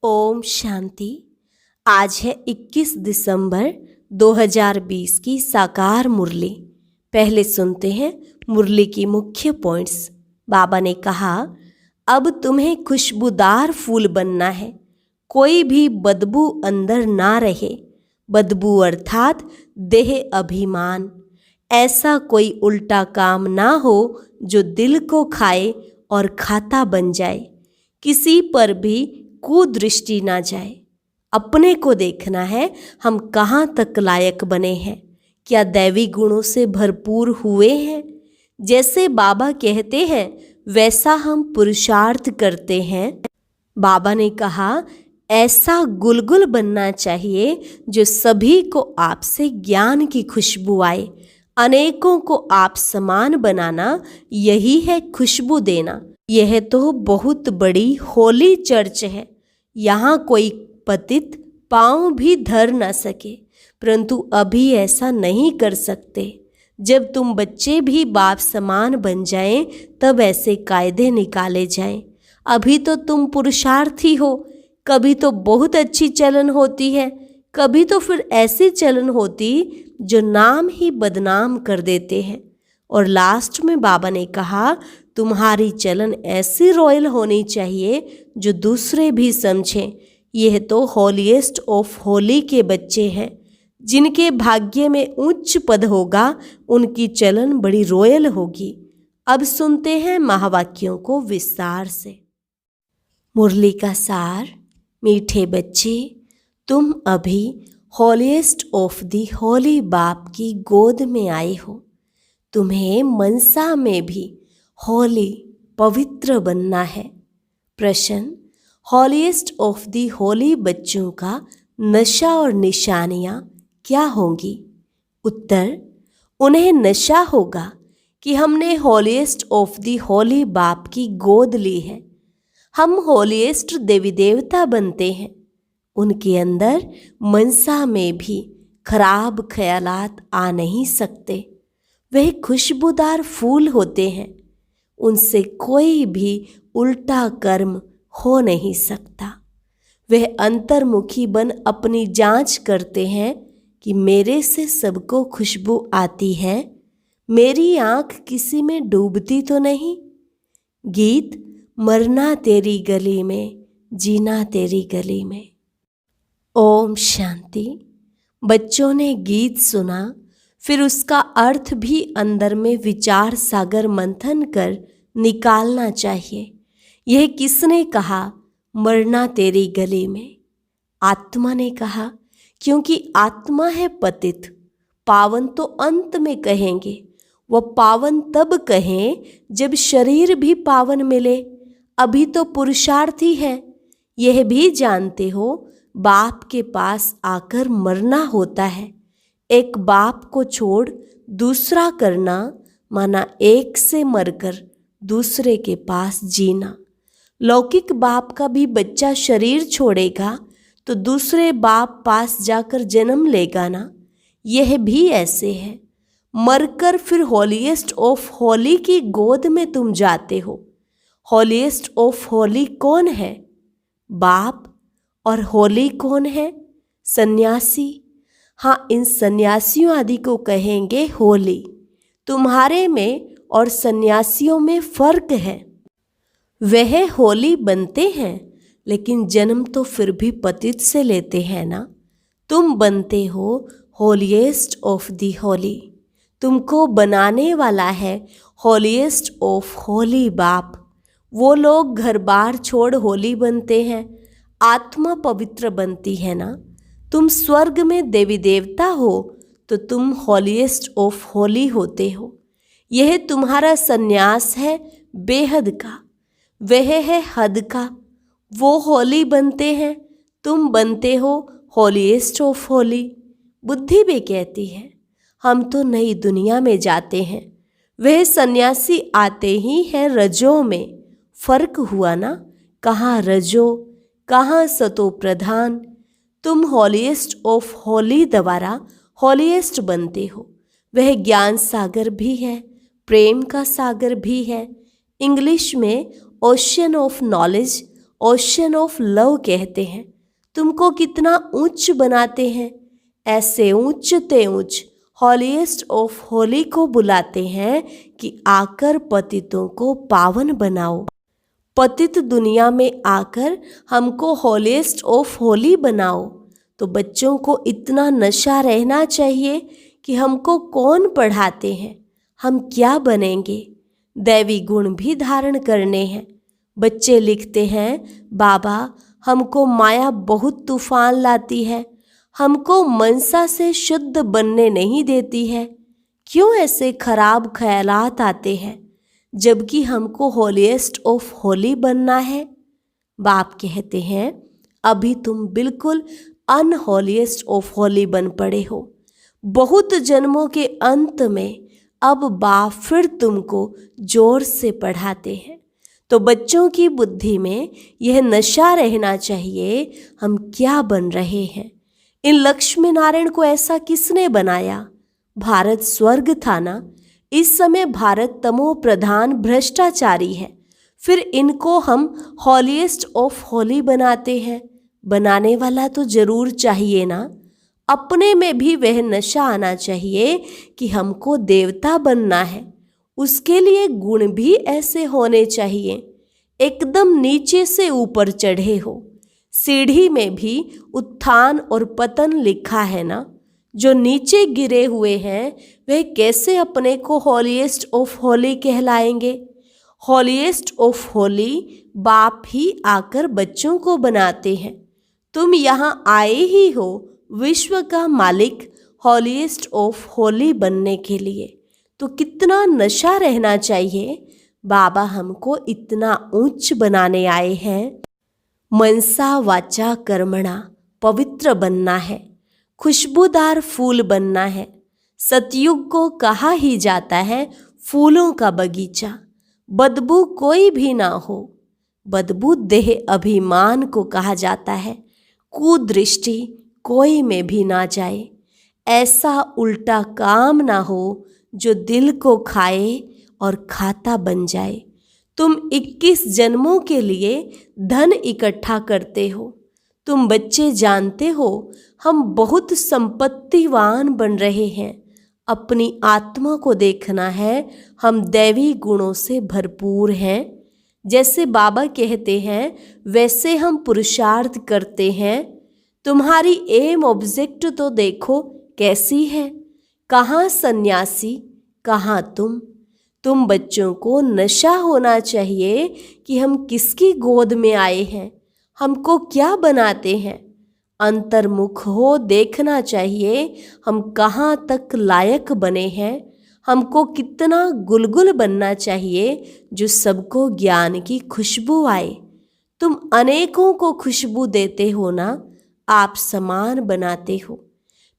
ओम शांति। आज है 21 दिसंबर 2020 की साकार मुरली। पहले सुनते हैं मुरली की मुख्य पॉइंट्स। बाबा ने कहा, अब तुम्हें खुशबूदार फूल बनना है, कोई भी बदबू अंदर ना रहे। बदबू अर्थात देह अभिमान। ऐसा कोई उल्टा काम ना हो जो दिल को खाए और खाता बन जाए। किसी पर भी कुदृष्टि ना जाए। अपने को देखना है, हम कहाँ तक लायक बने हैं, क्या दैवी गुणों से भरपूर हुए हैं। जैसे बाबा कहते हैं वैसा हम पुरुषार्थ करते हैं। बाबा ने कहा, ऐसा गुलगुल बनना चाहिए जो सभी को आपसे ज्ञान की खुशबू आए। अनेकों को आप समान बनाना, यही है खुशबू देना। यह तो बहुत बड़ी होली चर्च है। यहाँ कोई पतित पांव भी धर न सके, परंतु अभी ऐसा नहीं कर सकते। जब तुम बच्चे भी बाप समान बन जाएं, तब ऐसे कायदे निकाले जाएं। अभी तो तुम पुरुषार्थी हो। कभी तो बहुत अच्छी चलन होती है, कभी तो फिर ऐसी चलन होती जो नाम ही बदनाम कर देते हैं। और लास्ट में बाबा ने कहा, तुम्हारी चलन ऐसी रॉयल होनी चाहिए जो दूसरे भी समझें। यह तो हॉलीएस्ट ऑफ होली के बच्चे हैं। जिनके भाग्य में उच्च पद होगा, उनकी चलन बड़ी रॉयल होगी। अब सुनते हैं महावाक्यों को विस्तार से। मुरली का सार। मीठे बच्चे, तुम अभी हॉलीएस्ट ऑफ दी होली बाप की गोद में आए हो। तुम्हें मनसा में भी होली पवित्र बनना है। प्रश्न, हॉलीएस्ट ऑफ दी होली बच्चों का नशा और निशानियाँ क्या होंगी? उत्तर, उन्हें नशा होगा कि हमने हॉलीएस्ट ऑफ दी होली बाप की गोद ली है। हम हॉलीएस्ट देवी देवता बनते हैं। उनके अंदर मनसा में भी खराब ख्यालात आ नहीं सकते। वह खुशबूदार फूल होते हैं। उनसे कोई भी उल्टा कर्म हो नहीं सकता। वह अंतर्मुखी बन अपनी जांच करते हैं कि मेरे से सबको खुशबू आती है, मेरी आंख किसी में डूबती तो नहीं। गीत, मरना तेरी गली में, जीना तेरी गली में। ओम शांति। बच्चों ने गीत सुना, फिर उसका अर्थ भी अंदर में विचार सागर मंथन कर निकालना चाहिए। यह किसने कहा, मरना तेरी गली में? आत्मा ने कहा, क्योंकि आत्मा है पतित। पावन तो अंत में कहेंगे। वह पावन तब कहें जब शरीर भी पावन मिले। अभी तो पुरुषार्थी है। यह भी जानते हो, बाप के पास आकर मरना होता है। एक बाप को छोड़ दूसरा करना माना एक से मरकर दूसरे के पास जीना। लौकिक बाप का भी बच्चा शरीर छोड़ेगा तो दूसरे बाप पास जाकर जन्म लेगा ना। यह भी ऐसे है। मरकर फिर हॉलीएस्ट ऑफ होली की गोद में तुम जाते हो। हॉलीएस्ट ऑफ होली कौन है? बाप। और होली कौन है? सन्यासी। हाँ, इन सन्यासियों आदि को कहेंगे होली। तुम्हारे में और सन्यासियों में फर्क है। वह होली बनते हैं, लेकिन जन्म तो फिर भी पतित से लेते हैं ना। तुम बनते हो हॉलीएस्ट ऑफ दी होली। तुमको बनाने वाला है हॉलीएस्ट ऑफ होली बाप। वो लोग घर बार छोड़ होली बनते हैं, आत्मा पवित्र बनती है ना। तुम स्वर्ग में देवी देवता हो तो तुम हॉलीएस्ट ऑफ होली होते हो। यह तुम्हारा सन्यास है बेहद का। वह है हद का। वो होली बनते हैं, तुम बनते हो हॉलीएस्ट ऑफ होली। बुद्धि भी कहती है हम तो नई दुनिया में जाते हैं। वह सन्यासी आते ही है रजो में। फर्क हुआ ना, कहाँ रजो कहाँ सतो प्रधान। तुम हॉलीएस्ट ऑफ होली द्वारा हॉलीएस्ट बनते हो। वह ज्ञान सागर भी है, प्रेम का सागर भी है। इंग्लिश में ocean of knowledge ocean of love कहते हैं। तुमको कितना उच्च बनाते हैं। ऐसे ऊंच ते ऊंच हॉलीएस्ट ऑफ होली को बुलाते हैं कि आकर पतितों को पावन बनाओ। पतित दुनिया में आकर हमको हॉलीएस्ट ऑफ होली बनाओ। तो बच्चों को इतना नशा रहना चाहिए कि हमको कौन पढ़ाते हैं, हम क्या बनेंगे। दैवी गुण भी धारण करने हैं। बच्चे लिखते हैं, बाबा हमको माया बहुत तूफान लाती है, हमको मनसा से शुद्ध बनने नहीं देती है। क्यों ऐसे खराब ख्यालात आते हैं जबकि हमको हॉलीएस्ट ऑफ होली बनना है। बाप कहते हैं, अभी तुम बिल्कुल अनहॉलीएस्ट ऑफ होली बन पड़े हो। बहुत जन्मों के अंत में अब बाप फिर तुमको जोर से पढ़ाते हैं। तो बच्चों की बुद्धि में यह नशा रहना चाहिए, हम क्या बन रहे हैं। इन लक्ष्मी नारायण को ऐसा किसने बनाया। भारत स्वर्ग था ना। इस समय भारत तमो प्रधान भ्रष्टाचारी है, फिर इनको हम हॉलीएस्ट ऑफ होली बनाते हैं। बनाने वाला तो जरूर चाहिए ना। अपने में भी वह नशा आना चाहिए कि हमको देवता बनना है। उसके लिए गुण भी ऐसे होने चाहिए, एकदम नीचे से ऊपर चढ़े हो। सीढ़ी में भी उत्थान और पतन लिखा है ना। जो नीचे गिरे हुए हैं वह कैसे अपने को हॉलीएस्ट ऑफ होली कहलाएंगे। हॉलीएस्ट ऑफ होली बाप ही आकर बच्चों को बनाते हैं। तुम यहाँ आए ही हो विश्व का मालिक हॉलीएस्ट ऑफ होली बनने के लिए। तो कितना नशा रहना चाहिए। बाबा हमको इतना ऊंच बनाने आए हैं। मनसा वाचा कर्मणा पवित्र बनना है, खुशबूदार फूल बनना है। सतयुग को कहा ही जाता है फूलों का बगीचा। बदबू कोई भी ना हो। बदबू देह अभिमान को कहा जाता है। कुदृष्टि कोई में भी ना जाए। ऐसा उल्टा काम ना हो जो दिल को खाए और खाता बन जाए। तुम 21 जन्मों के लिए धन इकट्ठा करते हो। तुम बच्चे जानते हो हम बहुत संपत्तिवान बन रहे हैं। अपनी आत्मा को देखना है, हम दैवी गुणों से भरपूर हैं। जैसे बाबा कहते हैं वैसे हम पुरुषार्थ करते हैं। तुम्हारी एम ऑब्जेक्ट तो देखो कैसी है। कहाँ सन्यासी, कहाँ तुम बच्चों को नशा होना चाहिए कि हम किसकी गोद में आए हैं, हमको क्या बनाते हैं। अंतर्मुख हो देखना चाहिए हम कहाँ तक लायक बने हैं। हमको कितना गुलगुल बनना चाहिए जो सबको ज्ञान की खुशबू आए। तुम अनेकों को खुशबू देते हो ना, आप समान बनाते हो।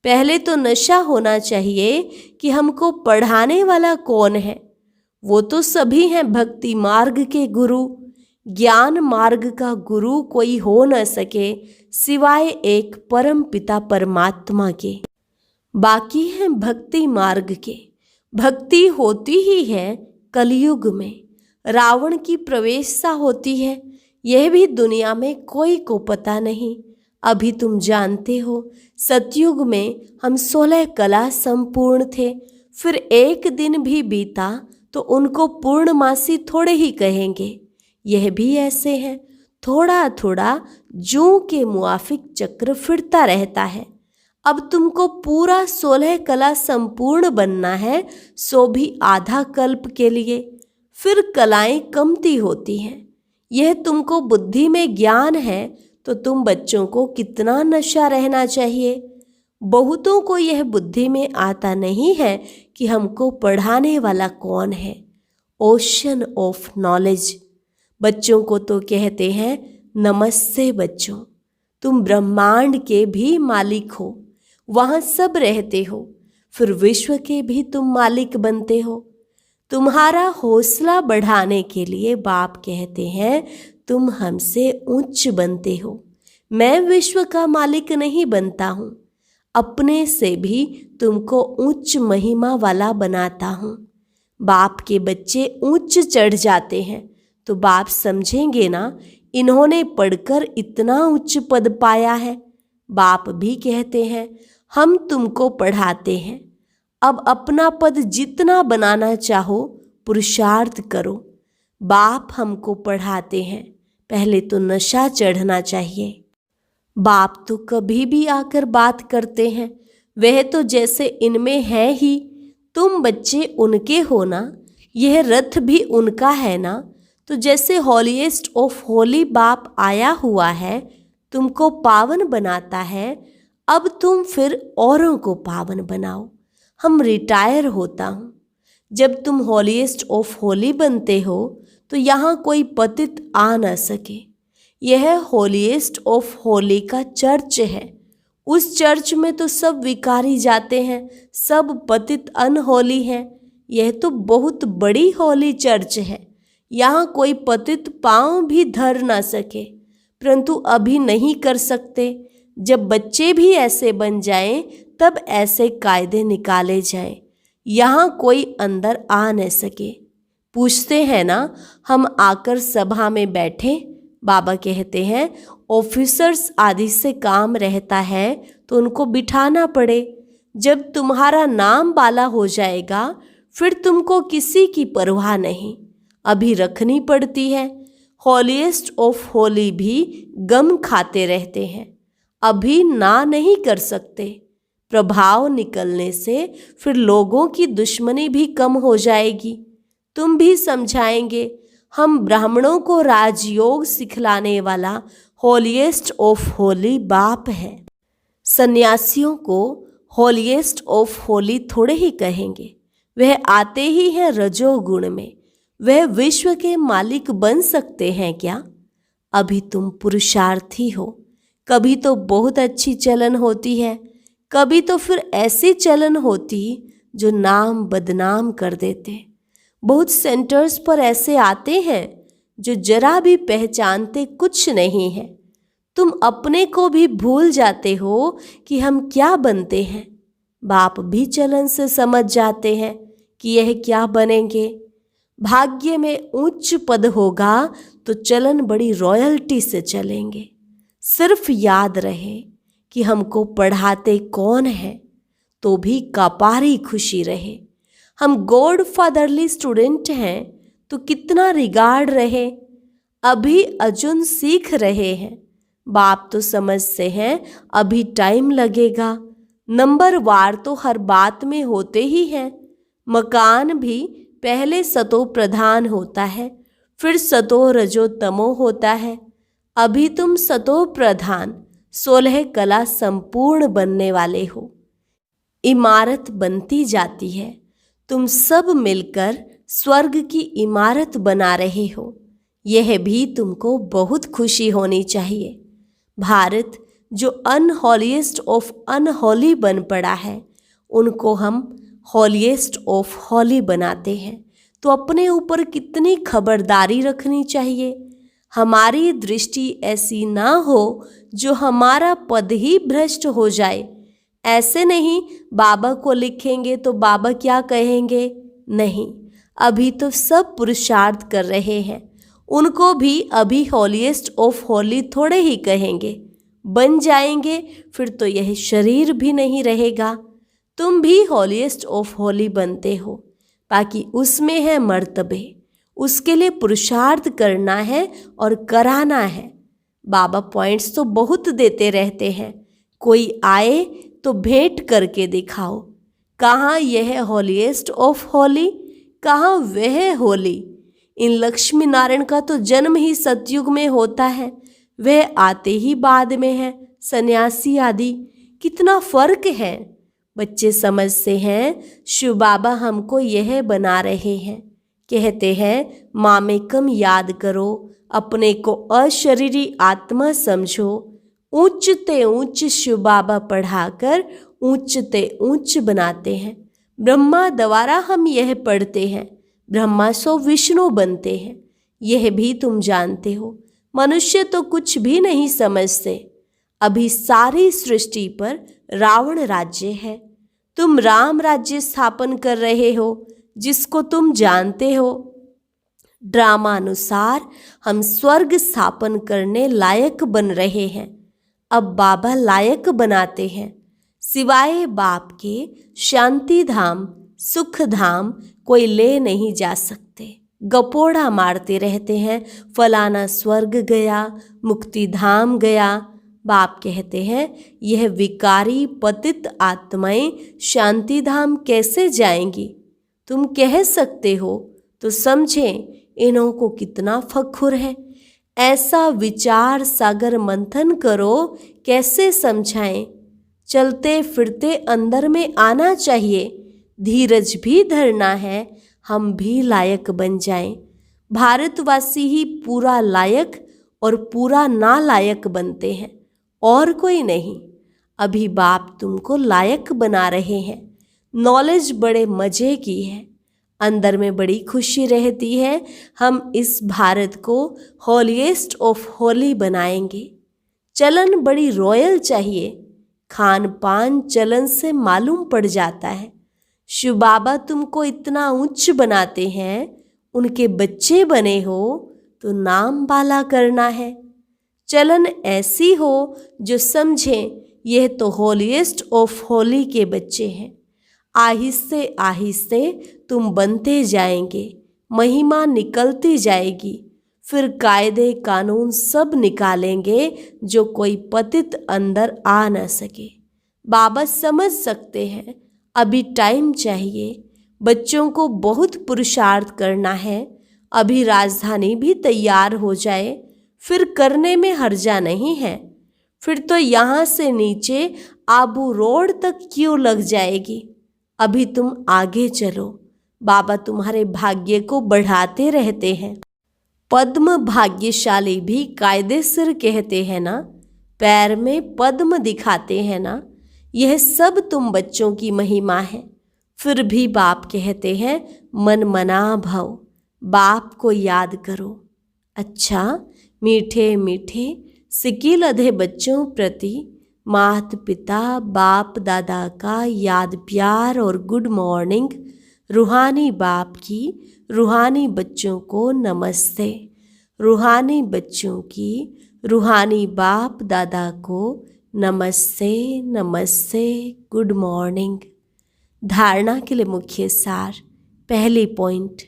पहले तो नशा होना चाहिए कि हमको पढ़ाने वाला कौन है। वो तो सभी हैं भक्ति मार्ग के गुरु। ज्ञान मार्ग का गुरु कोई हो न सके सिवाय एक परम पिता परमात्मा के। बाकी हैं भक्ति मार्ग के। भक्ति होती ही है कलयुग में। रावण की प्रवेशता होती है, यह भी दुनिया में कोई को पता नहीं। अभी तुम जानते हो सतयुग में हम 16 कला संपूर्ण थे। फिर एक दिन भी बीता तो उनको पूर्णमासी थोड़े ही कहेंगे। यह भी ऐसे है, थोड़ा थोड़ा जूं के मुआफिक चक्र फिरता रहता है। अब तुमको पूरा 16 कला संपूर्ण बनना है, सो भी आधा कल्प के लिए। फिर कलाएं कमती होती हैं। यह तुमको बुद्धि में ज्ञान है तो तुम बच्चों को कितना नशा रहना चाहिए। बहुतों को यह बुद्धि में आता नहीं है कि हमको पढ़ाने वाला कौन है। Ocean of knowledge. बच्चों को तो कहते हैं नमस्ते बच्चों, तुम ब्रह्मांड के भी मालिक हो, वहाँ सब रहते हो। फिर विश्व के भी तुम मालिक बनते हो। तुम्हारा हौसला बढ़ाने के लिए बाप कहते हैं तुम हमसे उच्च बनते हो। मैं विश्व का मालिक नहीं बनता हूँ, अपने से भी तुमको उच्च महिमा वाला बनाता हूँ। बाप के बच्चे उच्च चढ़ जाते हैं तो बाप समझेंगे ना इन्होंने पढ़कर इतना उच्च पद पाया है। बाप भी कहते हैं हम तुमको पढ़ाते हैं, अब अपना पद जितना बनाना चाहो पुरुषार्थ करो। बाप हमको पढ़ाते हैं, पहले तो नशा चढ़ना चाहिए। बाप तो कभी भी आकर बात करते हैं, वह तो जैसे इनमें है ही, तुम बच्चे उनके हो ना, यह रथ भी उनका है ना। तो जैसे हॉलीएस्ट ऑफ होली बाप आया हुआ है, तुमको पावन बनाता है, अब तुम फिर औरों को पावन बनाओ। हम रिटायर होता हूँ। जब तुम हॉलीएस्ट ऑफ होली बनते हो तो यहाँ कोई पतित आ न सके। यह हॉलीएस्ट ऑफ होली का चर्च है। उस चर्च में तो सब विकारी जाते हैं, सब पतित अनहोली हैं। यह तो बहुत बड़ी होली चर्च है, यहाँ कोई पतित पांव भी धर ना सके। परंतु अभी नहीं कर सकते। जब बच्चे भी ऐसे बन जाएं, तब ऐसे कायदे निकाले जाएं, यहाँ कोई अंदर आ न सके। पूछते हैं ना, हम आकर सभा में बैठे, बाबा कहते हैं ऑफिसर्स आदि से काम रहता है तो उनको बिठाना पड़े। जब तुम्हारा नाम बाला हो जाएगा फिर तुमको किसी की परवाह नहीं, अभी रखनी पड़ती है। हॉलीएस्ट ऑफ होली भी गम खाते रहते हैं, अभी ना नहीं कर सकते। प्रभाव निकलने से फिर लोगों की दुश्मनी भी कम हो जाएगी। तुम भी समझाएंगे। हम ब्राह्मणों को राजयोग सिखलाने वाला हॉलीएस्ट ऑफ होली बाप है। सन्यासियों को हॉलीएस्ट ऑफ होली थोड़े ही कहेंगे, वह आते ही हैं रजोगुण में। वह विश्व के मालिक बन सकते हैं क्या? अभी तुम पुरुषार्थी हो। कभी तो बहुत अच्छी चलन होती है, कभी तो फिर ऐसी चलन होती जो नाम बदनाम कर देते। बहुत सेंटर्स पर ऐसे आते हैं जो जरा भी पहचानते कुछ नहीं है। तुम अपने को भी भूल जाते हो कि हम क्या बनते हैं। बाप भी चलन से समझ जाते हैं कि यह क्या बनेंगे। भाग्य में उच्च पद होगा तो चलन बड़ी रॉयल्टी से चलेंगे। सिर्फ याद रहे कि हमको पढ़ाते कौन है, तो भी कपारी खुशी रहे। हम गॉड फादरली स्टूडेंट हैं तो कितना रिगार्ड रहे। अभी अर्जुन सीख रहे हैं, बाप तो समझते हैं अभी टाइम लगेगा। नंबर वार तो हर बात में होते ही हैं। मकान भी पहले सतो प्रधान होता है, फिर सतो रजो तमो होता है। अभी तुम सतो प्रधान 16 कला संपूर्ण बनने वाले हो। इमारत बनती जाती है, तुम सब मिलकर स्वर्ग की इमारत बना रहे हो। यह भी तुमको बहुत खुशी होनी चाहिए। भारत जो अनहॉलीएस्ट ऑफ अनहोली बन पड़ा है, उनको हम हॉलीएस्ट ऑफ होली बनाते हैं। तो अपने ऊपर कितनी खबरदारी रखनी चाहिए। हमारी दृष्टि ऐसी ना हो जो हमारा पद ही भ्रष्ट हो जाए। ऐसे नहीं बाबा को लिखेंगे तो बाबा क्या कहेंगे, नहीं। अभी तो सब पुरुषार्थ कर रहे हैं, उनको भी अभी हॉलीएस्ट ऑफ होली थोड़े ही कहेंगे। बन जाएंगे फिर तो यह शरीर भी नहीं रहेगा। तुम भी हॉलीएस्ट ऑफ होली बनते हो, बाकी उसमें है मर्तबे, उसके लिए पुरुषार्थ करना है और कराना है। बाबा पॉइंट्स तो बहुत देते रहते हैं, कोई आए तो भेंट करके दिखाओ। कहाँ यह हॉलीएस्ट ऑफ होली, कहाँ वह होली। इन लक्ष्मी नारायण का तो जन्म ही सतयुग में होता है, वह आते ही बाद में है। सन्यासी आदि कितना फर्क है। बच्चे समझते हैं शिव बाबा हमको यह बना रहे हैं। कहते हैं मामेकम याद करो, अपने को अशरीरी आत्मा समझो। उच्च ते उच्च शिव बाबा पढ़ाकर उच्च ते उच्च बनाते हैं। ब्रह्मा द्वारा हम यह पढ़ते हैं, ब्रह्मा सो विष्णु बनते हैं। यह भी तुम जानते हो। मनुष्य तो कुछ भी नहीं समझते। अभी सारी सृष्टि पर रावण राज्य है, तुम राम राज्य स्थापन कर रहे हो, जिसको तुम जानते हो। ड्रामानुसार हम स्वर्ग स्थापन करने लायक बन रहे हैं। अब बाबा लायक बनाते हैं। सिवाय बाप के शांति धाम, सुख धाम कोई ले नहीं जा सकते। गपोड़ा मारते रहते हैं, फलाना स्वर्ग गया, मुक्ति धाम गया। बाप कहते हैं यह विकारी पतित आत्माएं शांति धाम कैसे जाएंगी? तुम कह सकते हो तो समझें इन्हों को कितना फखुर है। ऐसा विचार सागर मंथन करो, कैसे समझाएं? चलते फिरते अंदर में आना चाहिए, धीरज भी धरना है, हम भी लायक बन जाएं। भारतवासी ही पूरा लायक और पूरा नालायक बनते हैं, और कोई नहीं। अभी बाप तुमको लायक बना रहे हैं। नॉलेज बड़े मज़े की है, अंदर में बड़ी खुशी रहती है। हम इस भारत को हॉलीएस्ट ऑफ होली बनाएंगे। चलन बड़ी रॉयल चाहिए, खान पान चलन से मालूम पड़ जाता है। शिव बाबा तुमको इतना उच्च बनाते हैं, उनके बच्चे बने हो तो नाम बाला करना है। चलन ऐसी हो जो समझें यह तो हॉलीएस्ट ऑफ होली के बच्चे हैं। आहिस्ते आहिस्ते तुम बनते जाएंगे, महिमा निकलती जाएगी। फिर कायदे कानून सब निकालेंगे जो कोई पतित अंदर आ न सके। बाबा समझ सकते हैं अभी टाइम चाहिए, बच्चों को बहुत पुरुषार्थ करना है। अभी राजधानी भी तैयार हो जाए, फिर करने में हर्जा नहीं है। फिर तो यहाँ से नीचे आबू रोड तक क्यों लग जाएगी। अभी तुम आगे चलो, बाबा तुम्हारे भाग्य को बढ़ाते रहते हैं। पद्म भाग्यशाली भी कायदे सिर कहते हैं ना, पैर में पद्म दिखाते हैं ना, यह सब तुम बच्चों की महिमा है। फिर भी बाप कहते हैं मन मना भव, बाप को याद करो। अच्छा, मीठे मीठे सिकिल अधे बच्चों प्रति मात पिता बाप दादा का याद प्यार और गुड मॉर्निंग। रूहानी बाप की रूहानी बच्चों को नमस्ते। रूहानी बच्चों की रूहानी बाप दादा को नमस्ते नमस्ते, गुड मॉर्निंग। धारणा के लिए मुख्य सार। पहली पॉइंट,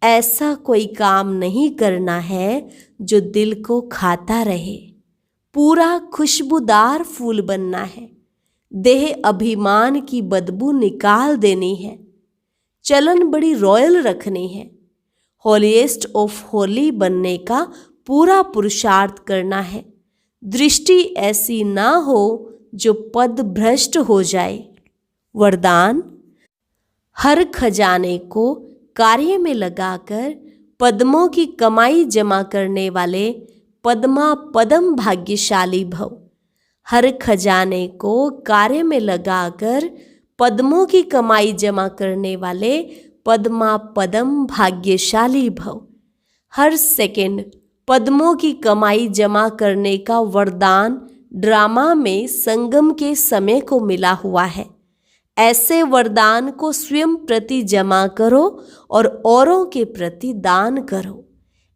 ऐसा कोई काम नहीं करना है जो दिल को खाता रहे। पूरा खुशबूदार फूल बनना है। देह अभिमान की बदबू निकाल देनी है। चलन बड़ी रॉयल रखनी है। हॉलीएस्ट ऑफ होली बनने का पूरा पुरुषार्थ करना है। दृष्टि ऐसी ना हो जो पद भ्रष्ट हो जाए। वरदान, हर खजाने को कार्य में लगाकर पद्मों की कमाई जमा करने वाले पद्मा पदम भाग्यशाली भव। हर खजाने को कार्य में लगाकर पद्मों की कमाई जमा करने वाले पद्मा पदम भाग्यशाली भव। हर सेकंड पद्मों की कमाई जमा करने का वरदान ड्रामा में संगम के समय को मिला हुआ है। ऐसे वरदान को स्वयं प्रति जमा करो और औरों के प्रति दान करो।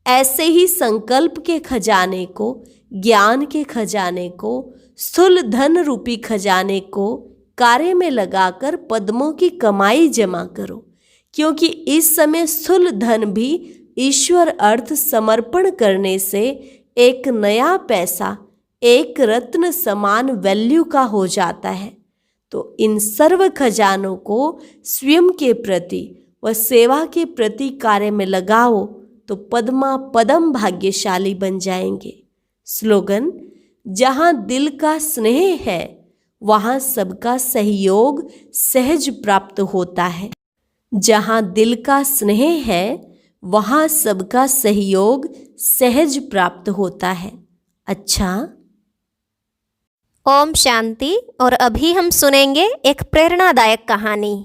ऐसे ही संकल्प के खजाने को, ज्ञान के खजाने को, स्थूल धन रूपी खजाने को कार्य में लगाकर पद्मों की कमाई जमा करो, क्योंकि इस समय स्थूल धन भी ईश्वर अर्थ समर्पण करने से एक नया पैसा एक रत्न समान वैल्यू का हो जाता है। तो इन सर्व खजानों को स्वयं के प्रति व सेवा के प्रति कार्य में लगाओ तो पद्मा पदम भाग्यशाली बन जाएंगे। स्लोगन, जहाँ दिल का स्नेह है वहाँ सबका सहयोग सहज प्राप्त होता है। जहाँ दिल का स्नेह है वहाँ सबका सहयोग सहज प्राप्त होता है। अच्छा, ओम शांति। और अभी हम सुनेंगे एक प्रेरणादायक कहानी।